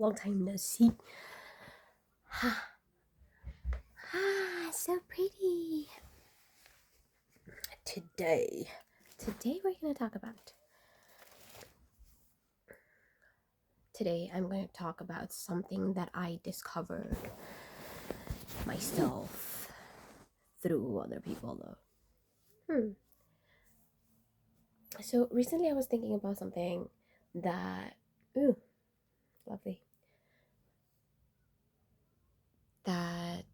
Long time no see. So pretty. Today we're gonna talk about. Today I'm going to talk about something that I discovered myself through other people, though. So recently I was thinking about something that, ooh, lovely. That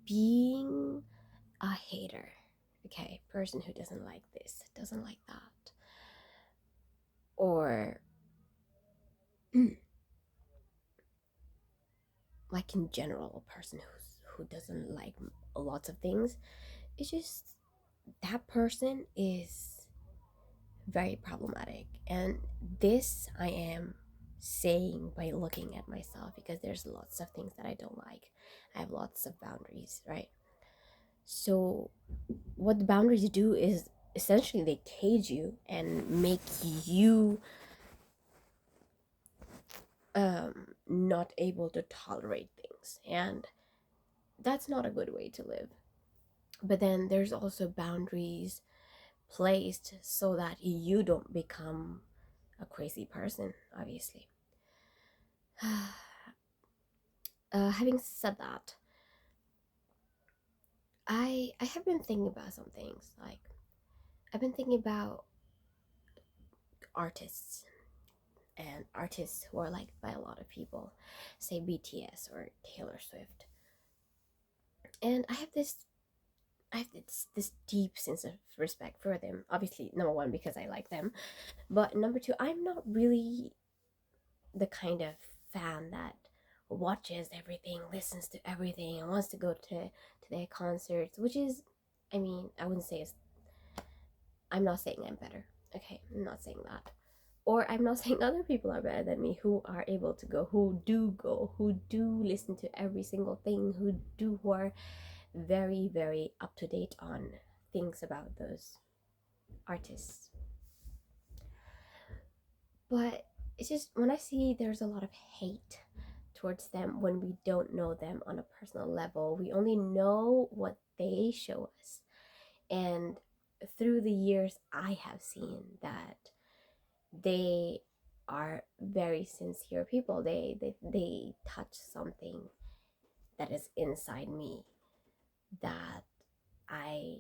being a hater, okay, person who doesn't like this, doesn't like that, or like in general, a person who doesn't like lots of things, it's just that person is very problematic. And this I am saying by looking at myself, because there's lots of things that I don't like. I have lots of boundaries, right? So what the boundaries do is essentially they cage you and make you not able to tolerate things, and that's not a good way to live. But then there's also boundaries placed so that you don't become a crazy person, obviously. Having said that, I have been thinking about some things. Like, I've been thinking about artists, and artists who are liked by a lot of people, say BTS or Taylor Swift. And I have this deep sense of respect for them. Obviously, number one, because I like them, but number two, I'm not really the kind of fan that watches everything, listens to everything, and wants to go to their concerts, which is, I mean, I wouldn't say it's, I'm not saying I'm better. Okay, I'm not saying that. Or I'm not saying other people are better than me who are able to go, who do listen to every single thing, who are very, very up to date on things about those artists. But it's just when I see there's a lot of hate towards them when we don't know them on a personal level, we only know what they show us. And through the years, I have seen that they are very sincere people. They touch something that is inside me that I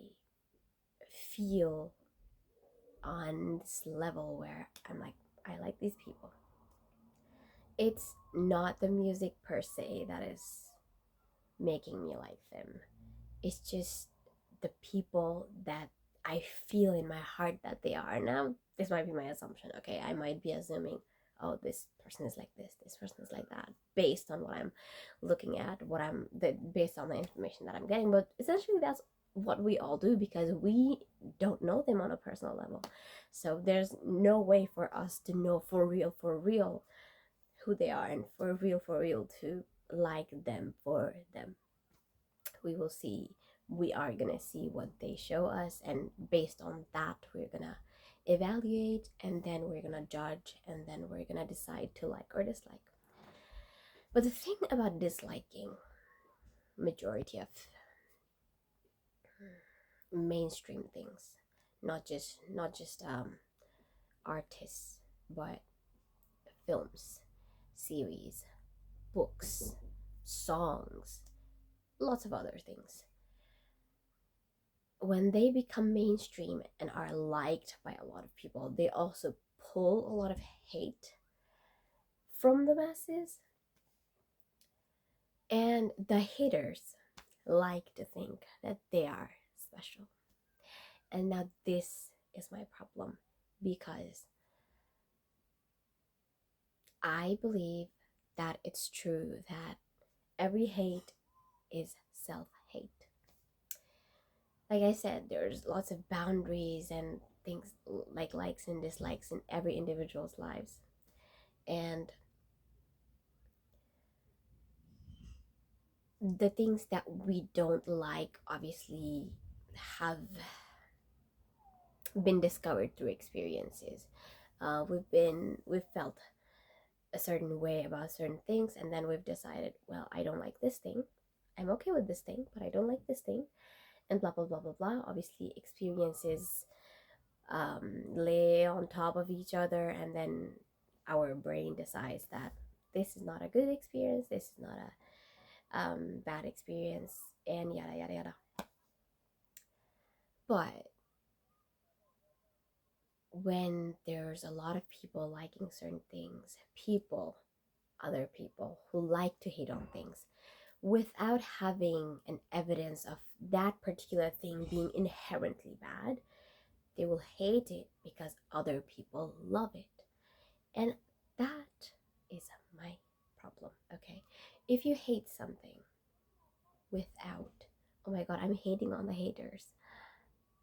feel on this level where I'm like, I like these people. It's not the music per se that is making me like them. It's just the people that I feel in my heart that they are. Now, this might be my assumption, okay? I might be assuming, oh, this person is like this person is like that, based on what I'm looking at, based on the information that I'm getting. But essentially, that's what we all do because we don't know them on a personal level. So there's no way for us to know for real, who they are, and for real to like them for them. We will see, we are gonna see what they show us, and based on that we're gonna evaluate, and then we're gonna judge, and then we're gonna decide to like or dislike. But the thing about disliking majority of mainstream things, not just artists, but films, series, books, songs, lots of other things, when they become mainstream and are liked by a lot of people, they also pull a lot of hate from the masses. And the haters like to think that they are special. And now this is my problem, because I believe that it's true that every hate is self hate. Like I said, there's lots of boundaries and things like likes and dislikes in every individual's lives. And the things that we don't like obviously have been discovered through experiences. We've felt a certain way about certain things, and then we've decided, well, I don't like this thing. I'm okay with this thing, but I don't like this thing, and blah blah blah blah blah. Obviously, experiences lay on top of each other, and then our brain decides that this is not a good experience, this is not a bad experience, and yada yada yada. But when there's a lot of people liking certain things, other people who like to hate on things without having an evidence of that particular thing being inherently bad, they will hate it because other people love it. And that is my problem, okay? If you hate something without, oh my god, I'm hating on the haters,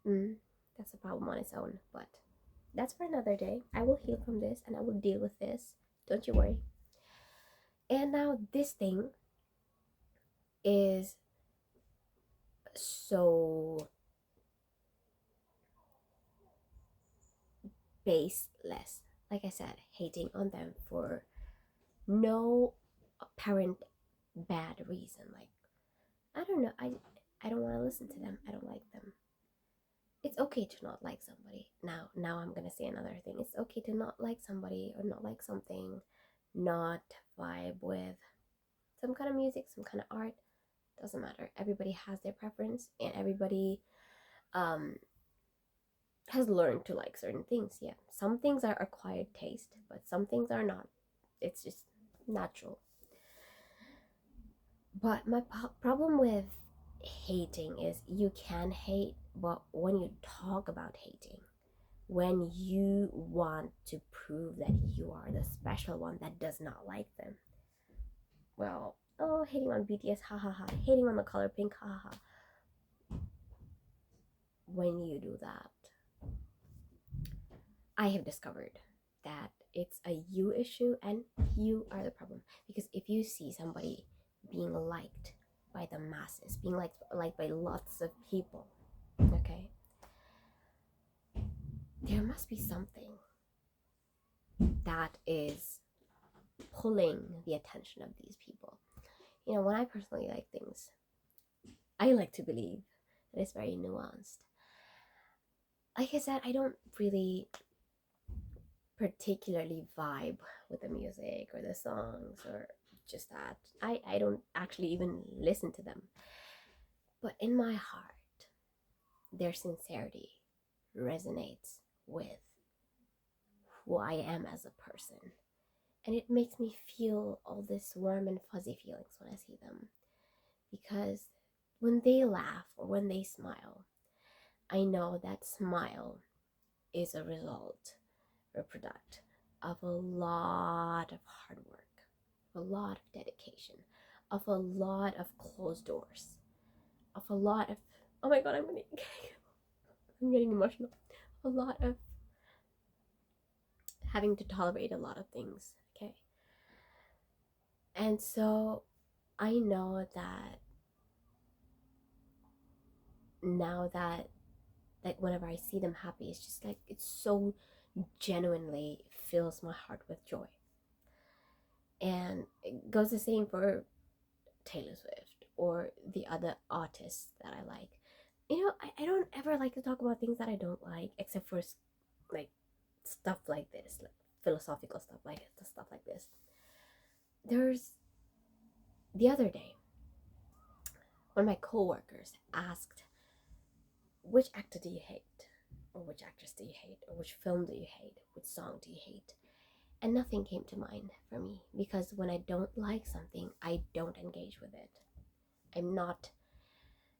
that's a problem on its own, but that's for another day. I will heal from this and I will deal with this. Don't you worry. And now this thing is so baseless. Like I said, hating on them for no apparent bad reason. Like, I don't know, I don't want to listen to them. I don't like them. It's okay to not like somebody. Now I'm gonna say another thing. It's okay to not like somebody or not like something, not vibe with some kind of music, some kind of art. Doesn't matter. Everybody has their preference, and everybody um has learned to like certain things. Yeah, some things are acquired taste, but some things are not. It's just natural. But my problem with hating is you can hate, but when you talk about hating, when you want to prove that you are the special one that does not like them, well, oh, hating on BTS, ha ha ha, hating on the color pink, ha ha ha. When you do that, I have discovered that it's a you issue and you are the problem. Because if you see somebody being liked by the masses, being liked by lots of people, okay, there must be something that is pulling the attention of these people. You know, when I personally like things, I like to believe that it's very nuanced. Like I said, I don't really particularly vibe with the music or the songs or just that. I don't actually even listen to them. But in my heart, their sincerity resonates with who I am as a person. And it makes me feel all this warm and fuzzy feelings when I see them. Because when they laugh or when they smile, I know that smile is a result or product of a lot of hard work, a lot of dedication, of a lot of closed doors, of a lot of, oh my god, I'm getting emotional. A lot of having to tolerate a lot of things, okay? And so I know that now that like whenever I see them happy, it's just like it's so genuinely fills my heart with joy. And it goes the same for Taylor Swift or the other artists that I like. You know, I don't ever like to talk about things that I don't like, except for like stuff like this, like philosophical stuff like this. There's the other day when my coworkers asked, which actor do you hate? Or which actress do you hate? Or which film do you hate? Which song do you hate? And nothing came to mind for me because when I don't like something, I don't engage with it. I'm not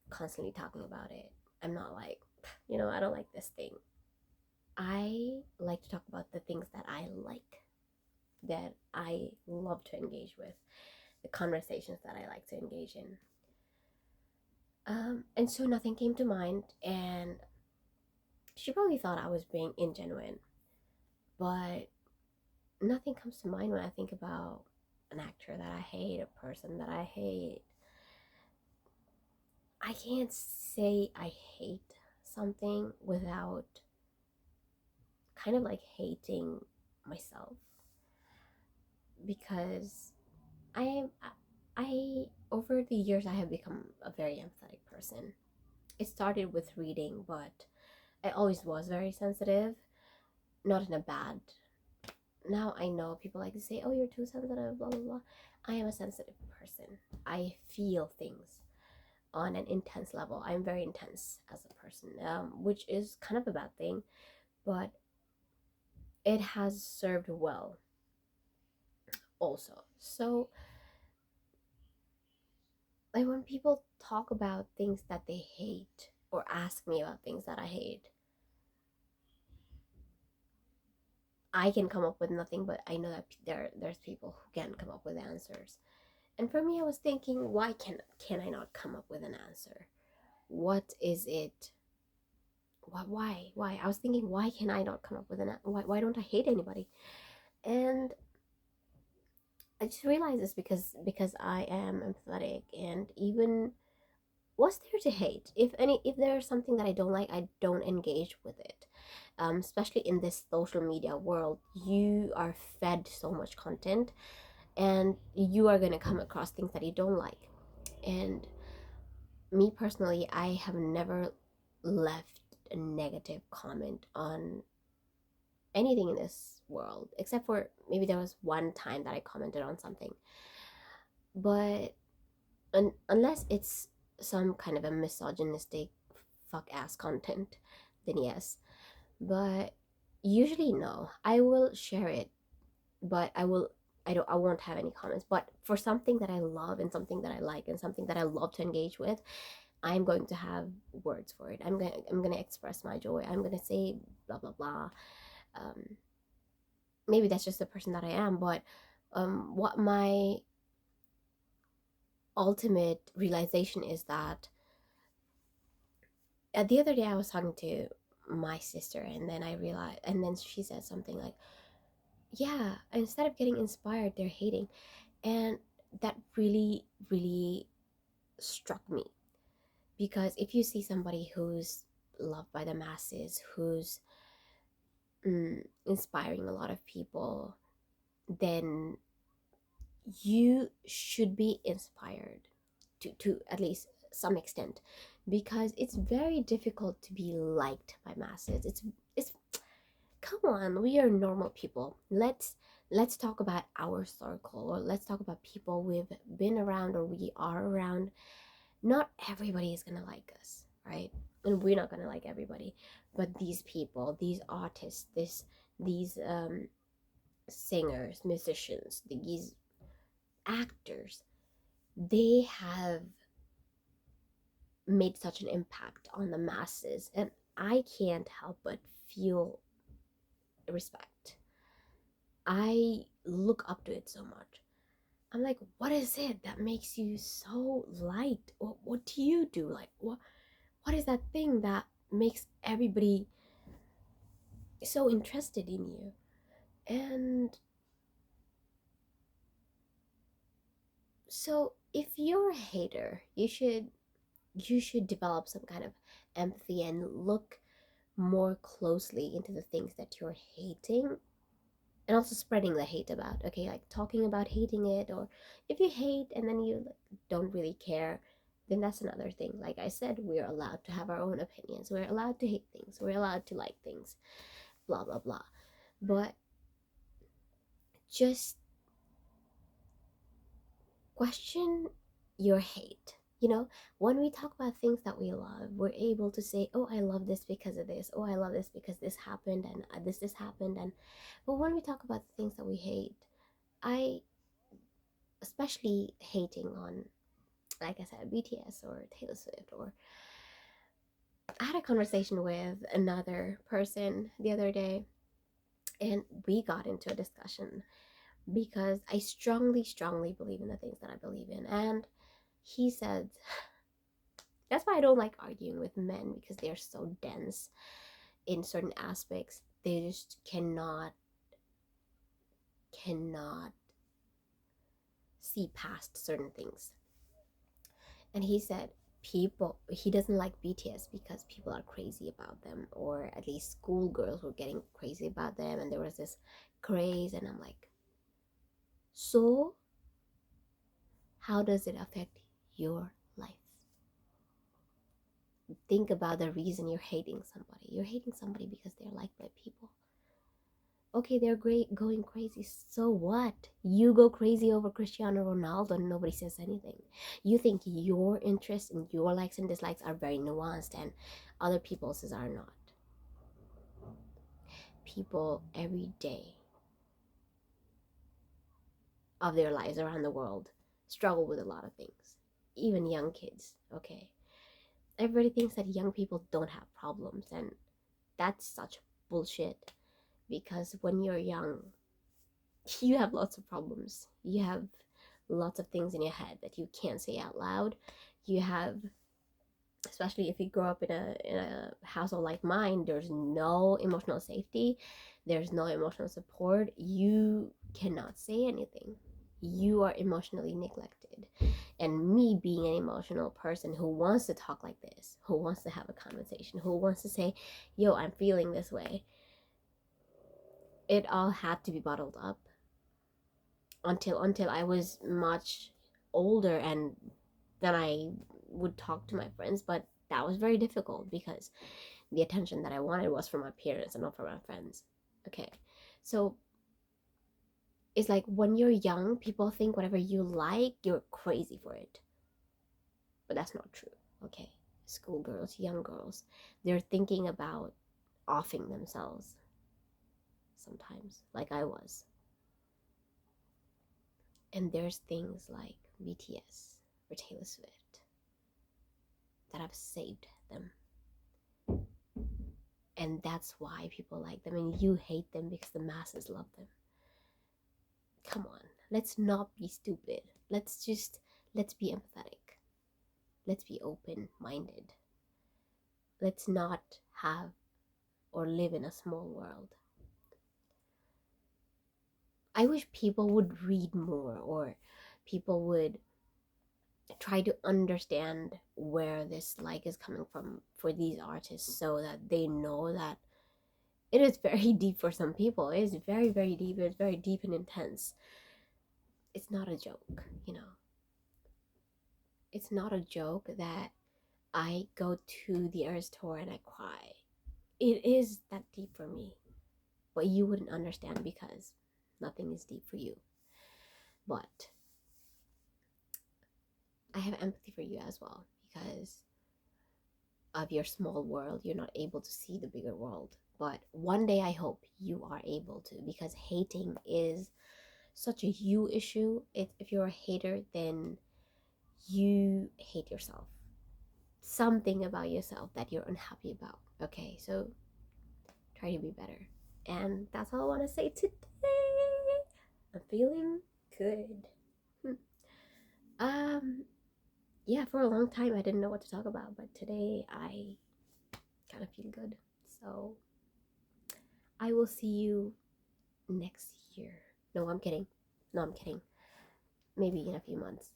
constantly talking about it. I'm not like, you know, I don't like this thing. I like to talk about the things that I like, that I love to engage with, the conversations that I like to engage in. And so nothing came to mind, and she probably thought I was being ingenuine, but nothing comes to mind when I think about an actor that I hate, a person that I hate. I can't say I hate something without kind of like hating myself. because I I over the years I have become a very empathetic person. It started with reading, but I always was very sensitive, not in a bad. Now I know people like to say, "Oh, you're too sensitive," blah blah blah. I am a sensitive person. I feel things on an intense level. I'm very intense as a person, which is kind of a bad thing, but it has served well also. So, like when people talk about things that they hate or ask me about things that I hate, I can come up with nothing, but I know that there's people who can come up with answers. And for me, I was thinking, why can I not come up with an answer? What is it? Why? I was thinking, why can I not come up with why don't I hate anybody? And I just realized this because I am empathetic, and even what's there to hate? If there's something that I don't like, I don't engage with it. Especially in this social media world, you are fed so much content, and you are gonna come across things that you don't like. And me personally, I have never left a negative comment on anything in this world, except for maybe there was one time that I commented on something. But unless it's some kind of a misogynistic fuck ass content, then yes. But usually no. I will share it, but I won't have any comments. But for something that I love and something that I like and something that I love to engage with, I'm going to have words for it. I'm gonna express my joy. I'm gonna say blah blah blah. Um, Maybe that's just the person that I am, but what my ultimate realization is that the other day I was talking to my sister, and then I realized, and then she said something like, "Yeah, instead of getting inspired, they're hating," and that really, really struck me because if you see somebody who's loved by the masses, who's inspiring a lot of people, then you should be inspired to at least some extent, because it's very difficult to be liked by masses. It's come on, we are normal people. Let's talk about our circle, or let's talk about people we've been around or we are around. Not everybody is gonna like us, right? And we're not gonna like everybody, but these people, these artists, these singers, musicians, these actors, they have made such an impact on the masses, and I can't help but feel respect. I look up to it so much. I'm like, what is it that makes you so liked? What do you do? Like, what is that thing that makes everybody so interested in you? And so if you're a hater, you should develop some kind of empathy and look more closely into the things that you're hating, and also spreading the hate about, okay, like talking about hating it. Or if you hate and then you like, don't really care, then that's another thing. Like I said, we're allowed to have our own opinions, we're allowed to hate things, we're allowed to like things, blah blah blah. But just question your hate. When we talk about things that we love, we're able to say, "Oh, I love this because of this. Oh, I love this because this happened, and this happened." And but when we talk about the things that we hate, I especially hating on, like I said, BTS or Taylor Swift. Or I had a conversation with another person the other day, and we got into a discussion because I strongly, strongly believe in the things that I believe in. And he said, that's why I don't like arguing with men, because they're so dense in certain aspects. They just cannot see past certain things. And he said, he doesn't like BTS because people are crazy about them, or at least schoolgirls were getting crazy about them, and there was this craze. And I'm like, So how does it affect your life? Think about the reason you're hating somebody. You're hating somebody because they're liked by people. Okay, they're great, going crazy. So what? You go crazy over Cristiano Ronaldo and nobody says anything. You think your interests and your likes and dislikes are very nuanced and other people's are not. People every day of their lives around the world struggle with a lot of things. Even young kids, okay? Everybody thinks that young people don't have problems, and that's such bullshit, because when you're young, you have lots of problems. You have lots of things in your head that you can't say out loud. You have, especially if you grow up in a household like mine, there's no emotional safety, there's no emotional support. You cannot say anything. You are emotionally neglected. And me being an emotional person who wants to talk like this, who wants to have a conversation, who wants to say, yo, I'm feeling this way, it all had to be bottled up until I was much older, and then I would talk to my friends. But that was very difficult because the attention that I wanted was from my parents and not from my friends. Okay, so it's like when you're young, people think whatever you like, you're crazy for it. But that's not true. Okay, schoolgirls, young girls, they're thinking about offing themselves sometimes, like I was. And there's things like BTS or Taylor Swift that have saved them. And that's why people like them, and you hate them because the masses love them. Come on, let's not be stupid. Let's be empathetic. Let's be open-minded. Let's not have or live in a small world. I wish people would read more, or people would try to understand where this like is coming from for these artists, so that they know that it is very deep for some people. It is very, very deep. It's very deep and intense. It's not a joke, you know. It's not a joke that I go to the Eras Tour and I cry. It is that deep for me. But you wouldn't understand because nothing is deep for you. But I have empathy for you as well, because of your small world, you're not able to see the bigger world. But one day I hope you are able to, because hating is such a you issue. If you're a hater, then you hate yourself. Something about yourself that you're unhappy about. Okay, so try to be better. And that's all I want to say today. I'm feeling good. Yeah, for a long time I didn't know what to talk about, but today I kind of feel good. So I will see you next year. No, I'm kidding. No, I'm kidding. Maybe in a few months.